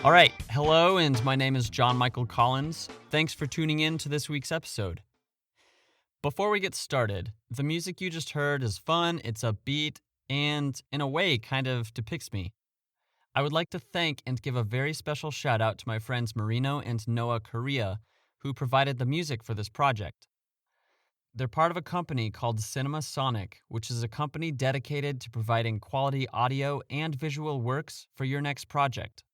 All right, hello, and my name is John Michael Collins. Thanks for tuning in to this week's episode. Before we get started, the music you just heard is fun, it's upbeat, and in a way kind of depicts me. I would like to thank and give a very special shout out to my friends Marino and Noah Correa, who provided the music for this project. They're part of a company called Cinema Sonic, which is a company dedicated to providing quality audio and visual works for your next project.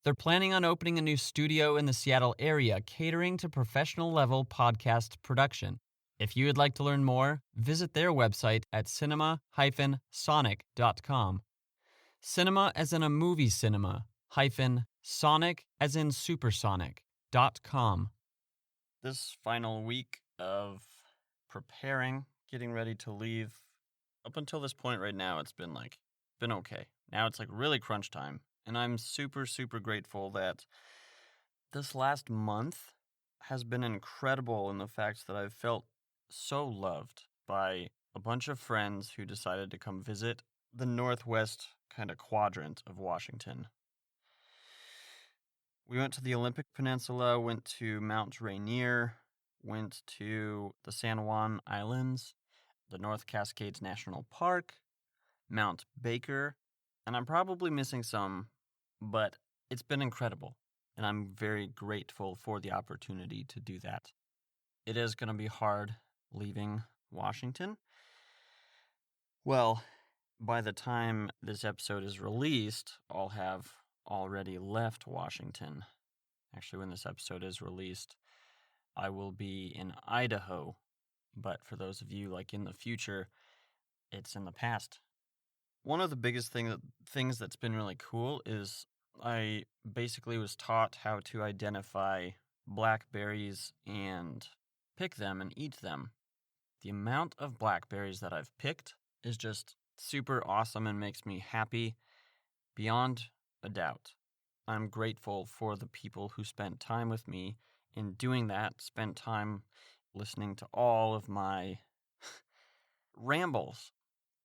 They're planning on opening a new studio in the Seattle area catering to professional-level podcast production. If you would like to learn more, visit their website at cinema-sonic.com. Cinema as in a movie cinema, -sonic as in supersonic.com. This final week of preparing, getting ready to leave, up until this point right now, it's been okay. Now it's really crunch time. And I'm super, super grateful that this last month has been incredible in the fact that I've felt so loved by a bunch of friends who decided to come visit the northwest kind of quadrant of Washington. We went to the Olympic Peninsula, went to Mount Rainier, went to the San Juan Islands, the North Cascades National Park, Mount Baker, and I'm probably missing some, but it's been incredible, and I'm very grateful for the opportunity to do that. It is going to be hard leaving Washington. Well, by the time this episode is released, I'll have already left Washington. Actually, when this episode is released, I will be in Idaho, but for those of you in the future, it's in the past. One of the biggest things that's been really cool is I basically was taught how to identify blackberries and pick them and eat them. The amount of blackberries that I've picked is just super awesome and makes me happy beyond a doubt. I'm grateful for the people who spent time with me in doing that, spent time listening to all of my rambles.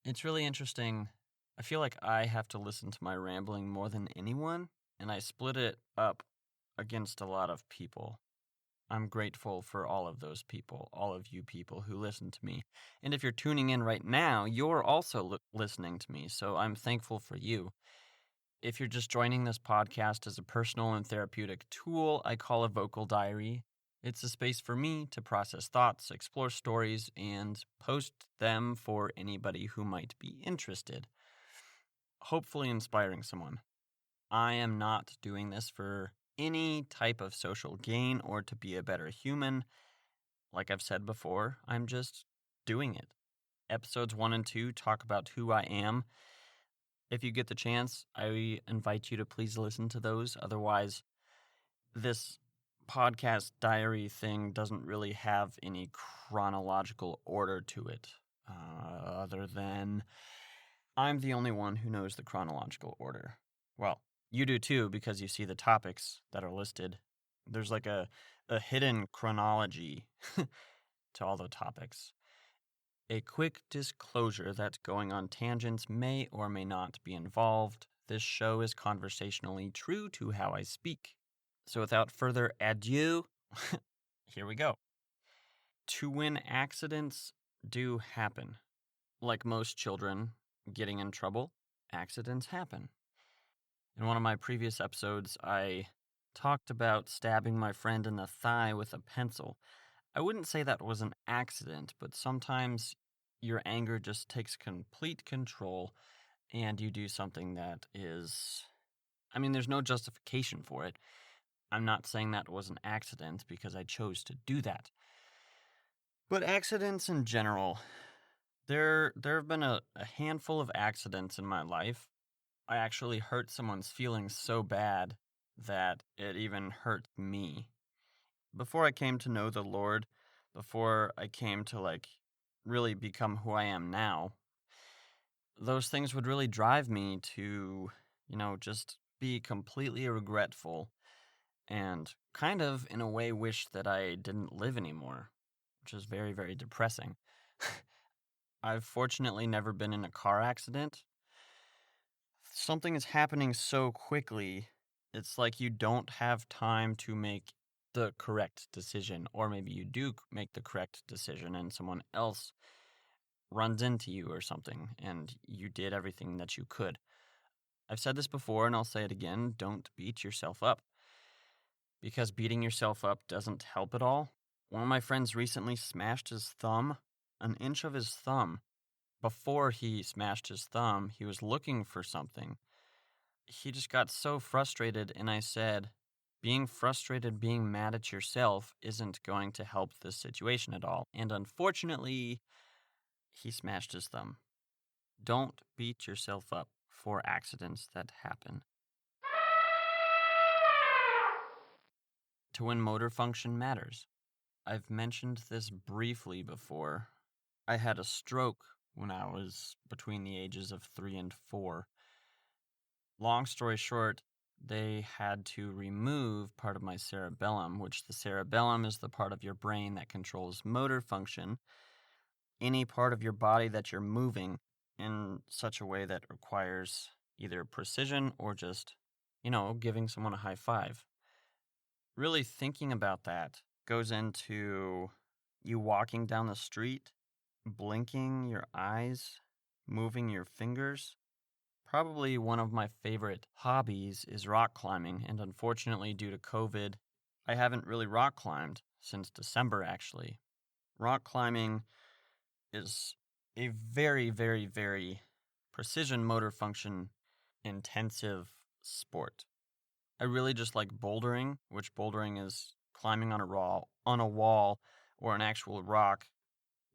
It's really interesting. I feel like I have to listen to my rambling more than anyone, and I split it up against a lot of people. I'm grateful for all of those people, all of you people who listen to me. And if you're tuning in right now, you're also listening to me, so I'm thankful for you. If you're just joining this podcast as a personal and therapeutic tool I call a vocal diary, it's a space for me to process thoughts, explore stories, and post them for anybody who might be interested. Hopefully inspiring someone. I am not doing this for any type of social gain or to be a better human. Like I've said before, I'm just doing it. Episodes 1 and 2 talk about who I am. If you get the chance, I invite you to please listen to those. Otherwise, this podcast diary thing doesn't really have any chronological order to it, other than I'm the only one who knows the chronological order. Well, you do too, because you see the topics that are listed. There's a hidden chronology to all the topics. A quick disclosure that going on tangents may or may not be involved. This show is conversationally true to how I speak. So without further ado, here we go. To when accidents do happen. Like most children getting in trouble, accidents happen. In one of my previous episodes, I talked about stabbing my friend in the thigh with a pencil. I wouldn't say that was an accident, but sometimes your anger just takes complete control and you do something that is... there's no justification for it. I'm not saying that was an accident because I chose to do that. But accidents in general, there have been a handful of accidents in my life. I actually hurt someone's feelings so bad that it even hurt me. Before I came to know the Lord, before I came to really become who I am now, those things would really drive me to, just be completely regretful and kind of, in a way, wish that I didn't live anymore, which is very, very depressing. I've fortunately never been in a car accident. Something is happening so quickly It's like you don't have time to make the correct decision, or maybe you do make the correct decision and someone else runs into you or something, and you did everything that you could. I've said this before and I'll say it again, don't beat yourself up, because beating yourself up doesn't help at all. One of my friends recently smashed his thumb, an inch of his thumb. Before he smashed his thumb, he was looking for something. He just got so frustrated, and I said, being frustrated, being mad at yourself isn't going to help this situation at all. And unfortunately, he smashed his thumb. Don't beat yourself up for accidents that happen. To win motor function matters. I've mentioned this briefly before. I had a stroke when I was between the ages of 3 and 4. Long story short, they had to remove part of my cerebellum, which the cerebellum is the part of your brain that controls motor function. Any part of your body that you're moving in such a way that requires either precision or just, giving someone a high five. Really thinking about that goes into you walking down the street, blinking your eyes, moving your fingers. Probably one of my favorite hobbies is rock climbing, and unfortunately, due to COVID, I haven't really rock climbed since December, actually. Rock climbing is a very, very, very precision motor function intensive sport. I really just like bouldering, which bouldering is climbing on a wall or an actual rock.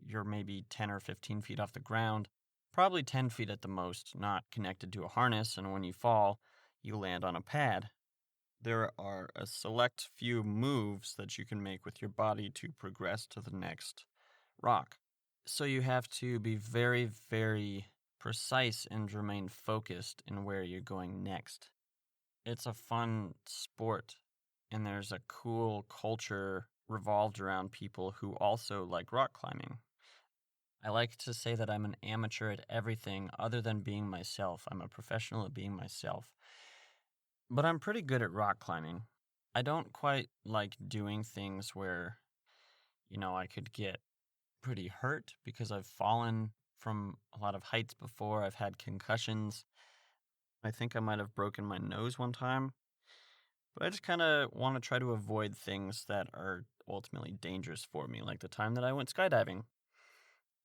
You're maybe 10 or 15 feet off the ground, probably 10 feet at the most, not connected to a harness, and when you fall, you land on a pad. There are a select few moves that you can make with your body to progress to the next rock. So you have to be very, very precise and remain focused in where you're going next. It's a fun sport, and there's a cool culture revolved around people who also like rock climbing. I like to say that I'm an amateur at everything other than being myself. I'm a professional at being myself. But I'm pretty good at rock climbing. I don't quite like doing things where, I could get pretty hurt because I've fallen from a lot of heights before. I've had concussions. I think I might have broken my nose one time. But I just kind of want to try to avoid things that are ultimately dangerous for me, like the time that I went skydiving.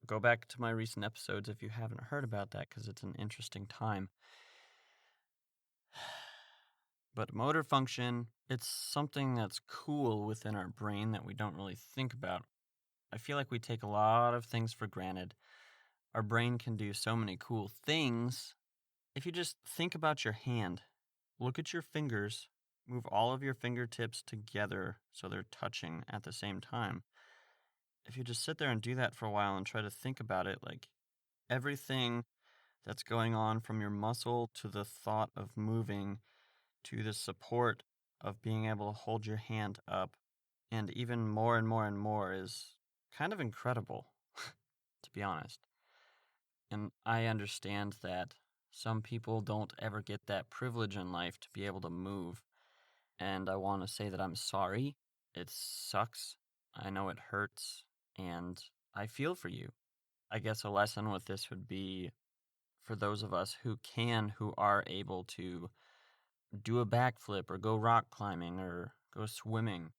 Go back to my recent episodes if you haven't heard about that, because it's an interesting time. But motor function, it's something that's cool within our brain that we don't really think about. I feel like we take a lot of things for granted. Our brain can do so many cool things. If you just think about your hand, look at your fingers, move all of your fingertips together so they're touching at the same time. If you just sit there and do that for a while and try to think about it, like everything that's going on from your muscle to the thought of moving to the support of being able to hold your hand up, and even more and more and more is kind of incredible, to be honest. And I understand that some people don't ever get that privilege in life to be able to move. And I want to say that I'm sorry. It sucks. I know it hurts. And I feel for you. I guess a lesson with this would be for those of us who are able to do a backflip or go rock climbing or go swimming.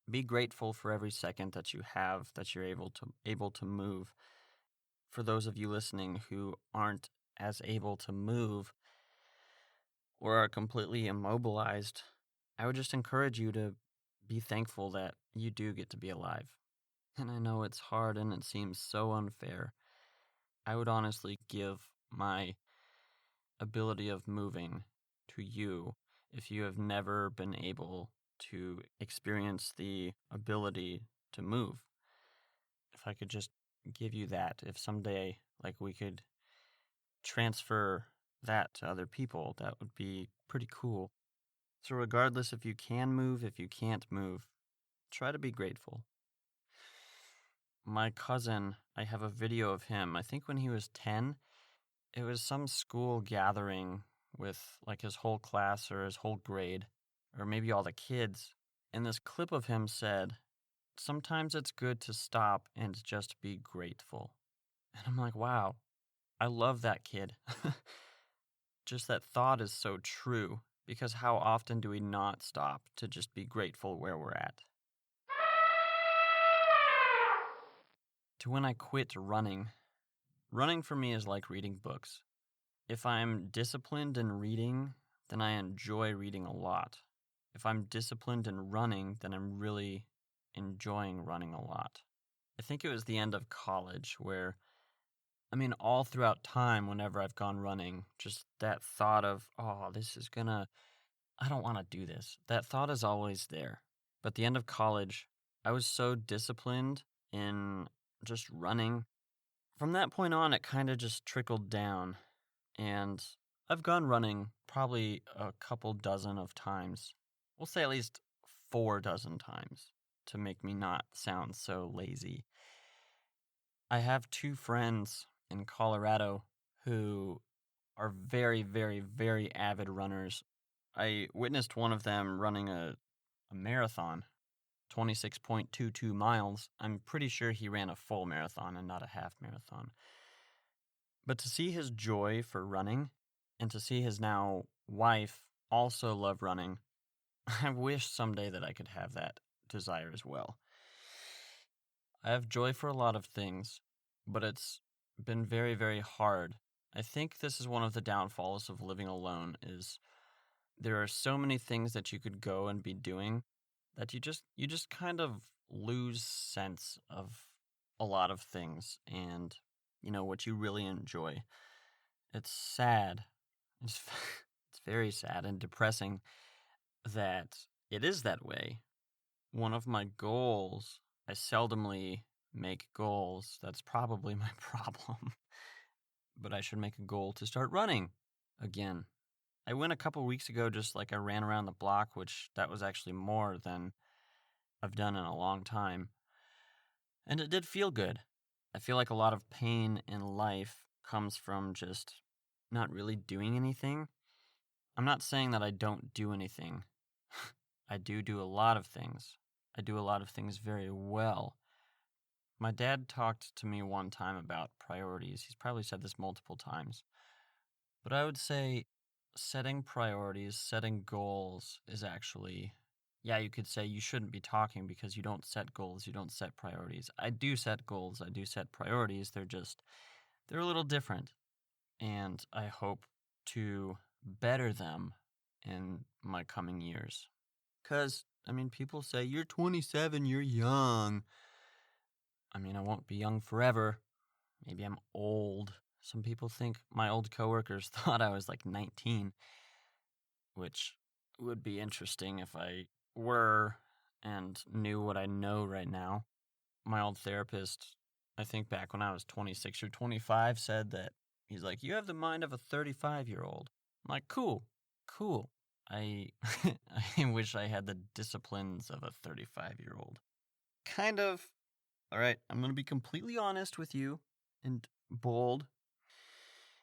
Be grateful for every second that you have that you're able to move. For those of you listening who aren't as able to move or are completely immobilized, I would just encourage you to be thankful that you do get to be alive. And I know it's hard and it seems so unfair. I would honestly give my ability of moving to you if you have never been able to experience the ability to move. If I could just give you that, if someday we could transfer that to other people, that would be pretty cool. So regardless if you can move, if you can't move, try to be grateful. My cousin, I have a video of him, I think when he was 10, it was some school gathering with his whole class or his whole grade. or maybe all the kids. And this clip of him said, sometimes it's good to stop and just be grateful. And I'm like, wow, I love that kid. Just that thought is so true, because how often do we not stop to just be grateful where we're at? To when I quit running, running for me is like reading books. If I'm disciplined in reading, then I enjoy reading a lot. If I'm disciplined in running, then I'm really enjoying running a lot. I think it was the end of college where, all throughout time, whenever I've gone running, just that thought of, oh, I don't want to do this. That thought is always there. But the end of college, I was so disciplined in just running. From that point on, it kind of just trickled down. And I've gone running probably a couple dozen of times. We'll say at least 4 dozen times to make me not sound so lazy. I have 2 friends in Colorado who are very, very, very avid runners. I witnessed one of them running a marathon, 26.22 miles. I'm pretty sure he ran a full marathon and not a half marathon. But to see his joy for running and to see his now wife also love running, I wish someday that I could have that desire as well. I have joy for a lot of things, but it's been very, very hard. I think this is one of the downfalls of living alone is there are so many things that you could go and be doing that you just kind of lose sense of a lot of things and what you really enjoy. It's sad. It's it's very sad and depressing that it is that way. One of my goals, I seldomly make goals. That's probably my problem. But I should make a goal to start running again. I went a couple weeks ago, just like I ran around the block, which that was actually more than I've done in a long time. And it did feel good. I feel like a lot of pain in life comes from just not really doing anything. I'm not saying that I don't do anything. I do a lot of things. I do a lot of things very well. My dad talked to me one time about priorities. He's probably said this multiple times. But I would say setting priorities, setting goals is actually, yeah, you could say you shouldn't be talking because you don't set goals, you don't set priorities. I do set goals, I do set priorities. They're a little different. And I hope to better them in my coming years. Because, people say, you're 27, you're young. I won't be young forever. Maybe I'm old. Some people think my old coworkers thought I was like 19, which would be interesting if I were and knew what I know right now. My old therapist, I think back when I was 26 or 25, said that he's like, you have the mind of a 35-year-old. I'm like, cool. I I wish I had the disciplines of a 35-year-old. Kind of. All right, I'm going to be completely honest with you and bold.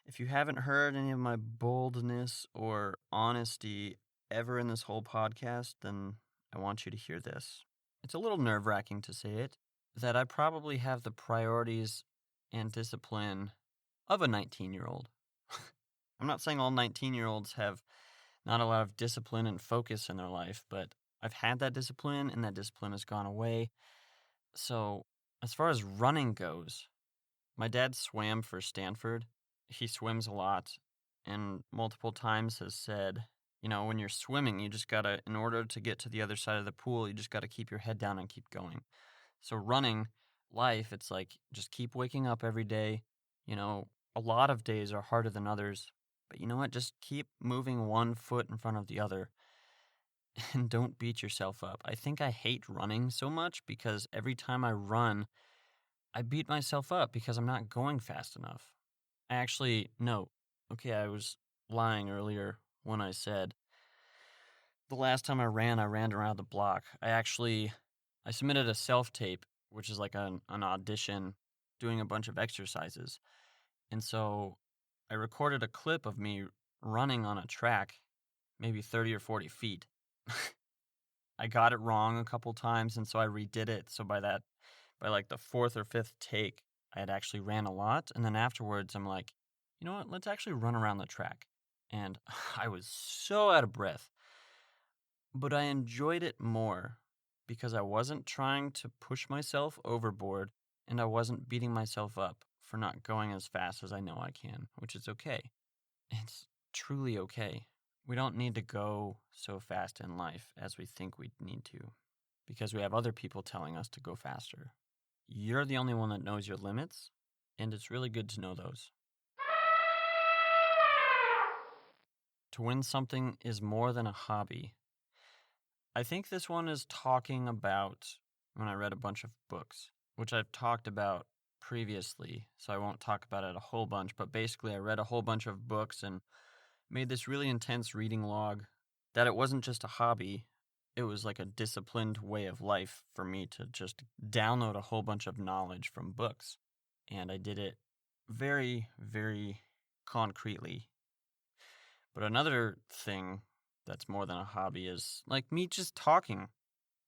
If you haven't heard any of my boldness or honesty ever in this whole podcast, then I want you to hear this. It's a little nerve-wracking to say it, that I probably have the priorities and discipline of a 19-year-old. I'm not saying all 19-year-olds have not a lot of discipline and focus in their life, but I've had that discipline and that discipline has gone away. So as far as running goes, my dad swam for Stanford. He swims a lot and multiple times has said, when you're swimming, you just gotta, in order to get to the other side of the pool, you just gotta keep your head down and keep going. So running life, it's like just keep waking up every day. A lot of days are harder than others, but you know what? Just keep moving one foot in front of the other and don't beat yourself up. I think I hate running so much because every time I run, I beat myself up because I'm not going fast enough. No. Okay, I was lying earlier when I said the last time I ran around the block. I submitted a self-tape, which is like an audition, doing a bunch of exercises. And so I recorded a clip of me running on a track, maybe 30 or 40 feet. I got it wrong a couple times, and so I redid it. So by like the fourth or fifth take, I had actually ran a lot. And then afterwards, I'm like, you know what? Let's actually run around the track. And I was so out of breath, but I enjoyed it more because I wasn't trying to push myself overboard and I wasn't beating myself up for not going as fast as I know I can, which is okay. It's truly okay. We don't need to go so fast in life as we think we need to because we have other people telling us to go faster. You're the only one that knows your limits, and it's really good to know those. To win something is more than a hobby. I think this one is talking about when I read a bunch of books, which I've talked about previously, so I won't talk about it a whole bunch, but basically I read a whole bunch of books and made this really intense reading log that it wasn't just a hobby, it was like a disciplined way of life for me to just download a whole bunch of knowledge from books. And I did it very, very concretely. But another thing that's more than a hobby is like me just talking.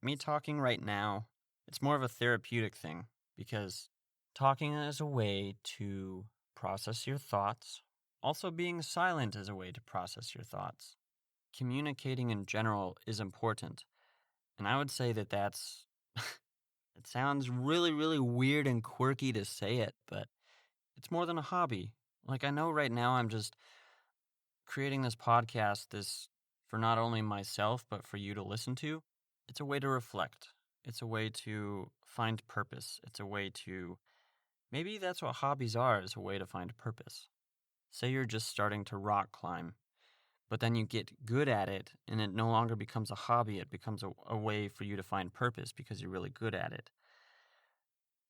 Me talking right now, it's more of a therapeutic thing because talking is a way to process your thoughts. Also, being silent is a way to process your thoughts. Communicating in general is important. And I would say that that's, it sounds really, really weird and quirky to say it, but it's more than a hobby. Like, I know right now I'm just creating this podcast, this for not only myself, but for you to listen to. It's a way to reflect. It's a way to find purpose. It's a way to, maybe that's what hobbies are, is a way to find purpose. Say you're just starting to rock climb, but then you get good at it and it no longer becomes a hobby. It becomes a way for you to find purpose because you're really good at it.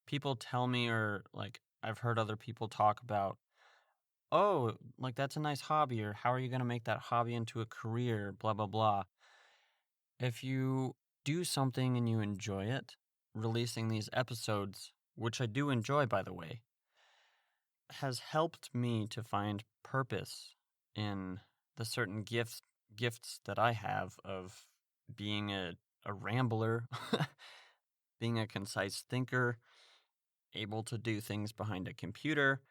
People tell me, or like I've heard other people talk about, oh, like that's a nice hobby, or how are you going to make that hobby into a career, blah, blah, blah. If you do something and you enjoy it, releasing these episodes, which I do enjoy, by the way, has helped me to find purpose in the certain gifts that I have of being a rambler, being a concise thinker, able to do things behind a computer,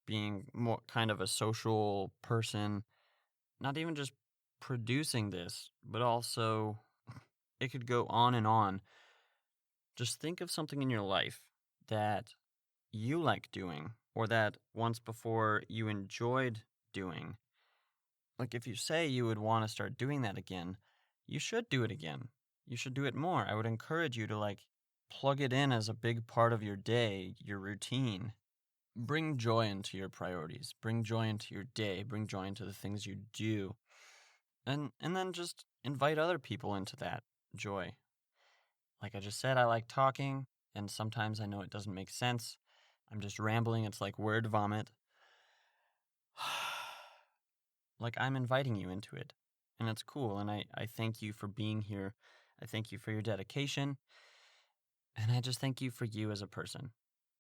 being more kind of a social person, not even just producing this, but also it could go on and on. Just think of something in your life that you like doing or that once before you enjoyed doing. Like if you say you would want to start doing that again, you should do it again. You should do it more. I would encourage you to like plug it in as a big part of your day, your routine. Bring joy into your priorities. Bring joy into your day. Bring joy into the things you do. And then just invite other people into that joy. Like I just said, I like talking, and sometimes I know it doesn't make sense. I'm just rambling. It's like word vomit. Like I'm inviting you into it. And it's cool. And I thank you for being here. I thank you for your dedication. And I just thank you for you as a person.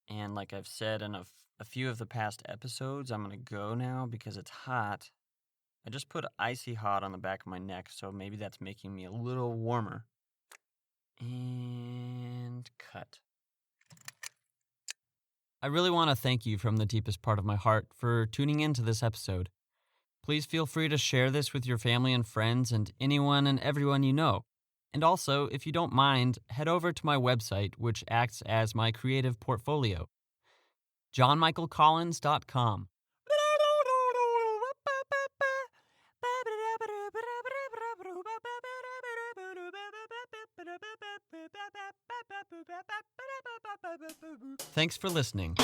And like I've said in a few of the past episodes, I'm going to go now because it's hot. I just put icy hot on the back of my neck, so maybe that's making me a little warmer. And cut. I really want to thank you from the deepest part of my heart for tuning into this episode. Please feel free to share this with your family and friends and anyone and everyone you know. And also, if you don't mind, head over to my website, which acts as my creative portfolio, johnmichaelcollins.com. Thanks for listening.